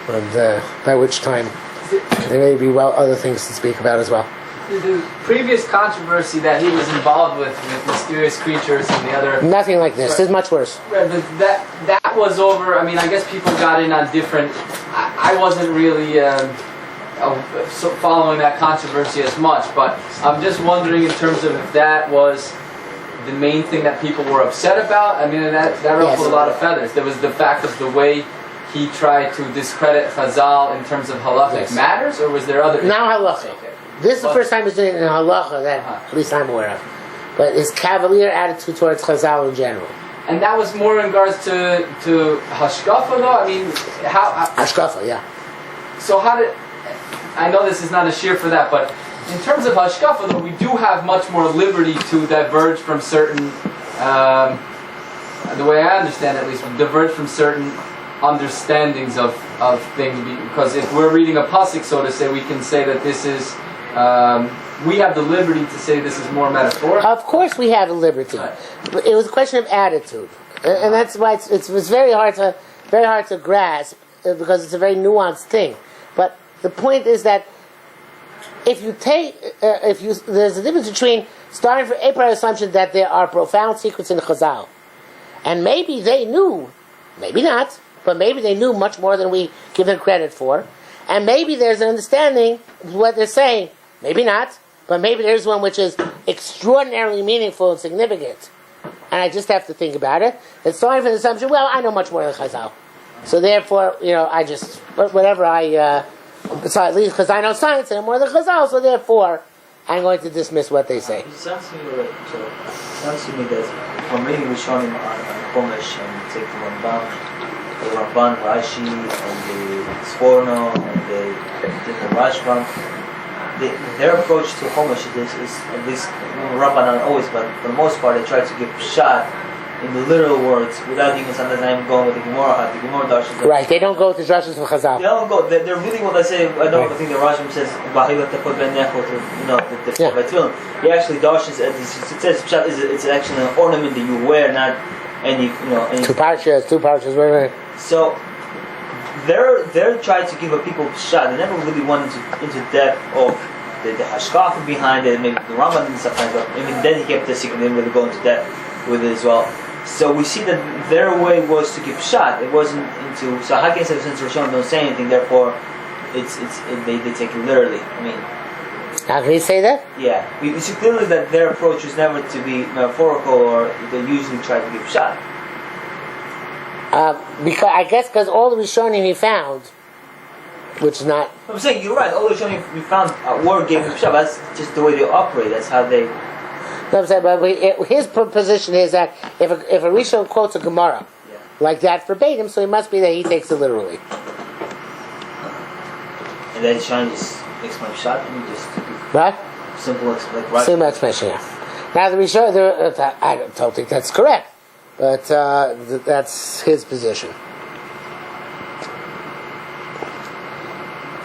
and by which time there may be other things to speak about as well. The previous controversy that he was involved with mysterious creatures and the other... Nothing like this. This is much worse. That was over. I mean, I guess people got in on different... I wasn't really following that controversy as much, but I'm just wondering in terms of if that was the main thing that people were upset about. I mean, that ruffled a lot of feathers. There was the fact of the way he tried to discredit Chazal in terms of halachic matters, or was there other... Now halachic. Okay. This is the first time he's doing it in halacha that at least I'm aware of. But his cavalier attitude towards Chazal in general. And that was more in regards to hashkafa, though? I mean, how... Hashkafa, yeah. So how did... I know this is not a shear for that, but in terms of hashkafa, though, we do have much more liberty to diverge from certain... the way I understand it, at least, diverge from certain understandings of things. Because if we're reading a pasuk, so to say, we can say that this is... we have the liberty to say this is more metaphorical. Of course we have a liberty. Right. But it was a question of attitude. And that's why it's very hard to grasp, because it's a very nuanced thing. But the point is that if you take, there's a difference between starting from a prior assumption that there are profound secrets in Chazal. And maybe they knew, maybe not, but maybe they knew much more than we give them credit for. And maybe there's an understanding of what they're saying. Maybe not, but maybe there's one which is extraordinarily meaningful and significant. And I just have to think about it. It's starting from the assumption, well, I know much more than Chazal. So therefore, I just, whatever so at least because I know science and more than Chazal, so therefore, I'm going to dismiss what they say. It sounds to me that from reading Rishonim on Chumash and take the Ramban, Rashi, and the Sforno, and the Rashbam, their approach to Chumash is at least Rabbanan always, but for the most part, they try to give shot in the literal words without even sometimes I'm going with the Gemara. The Gemara dashes. Right, they don't go to drushes of Chazal. They don't go. They're really what I say. I don't think the Rashbam says Bahilat Tepot Ben Necho to He actually dashes. It says pshat it's actually an ornament that you wear, not any any. Two parshas, right. So they're trying to give a people shot. They never really went into depth of the hashkafa behind it, maybe the Rambam and stuff like that. I mean, then he kept the secret. They didn't really go into depth with it as well. So we see that their way was to give shot. It wasn't into. So how can you say since Rishonim don't say anything, therefore they take it literally? I mean, how can you say that? Yeah, we see clearly that their approach was never to be metaphorical, or they usually try to give shot. Because all the Rishonim he found, which is not. I'm saying you're right. All the Rishonim we found were giving shot. That's just the way they operate. That's how they. No, I'm saying, but his position is that if a Rishon quotes a Gemara like that verbatim, so it must be that he takes it literally. And then Shine just explain shot and just what? Simple explanation. Yeah. Now the Rishon, I don't think that's correct, but that's his position.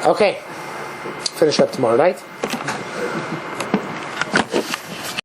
Okay, finish up tomorrow night.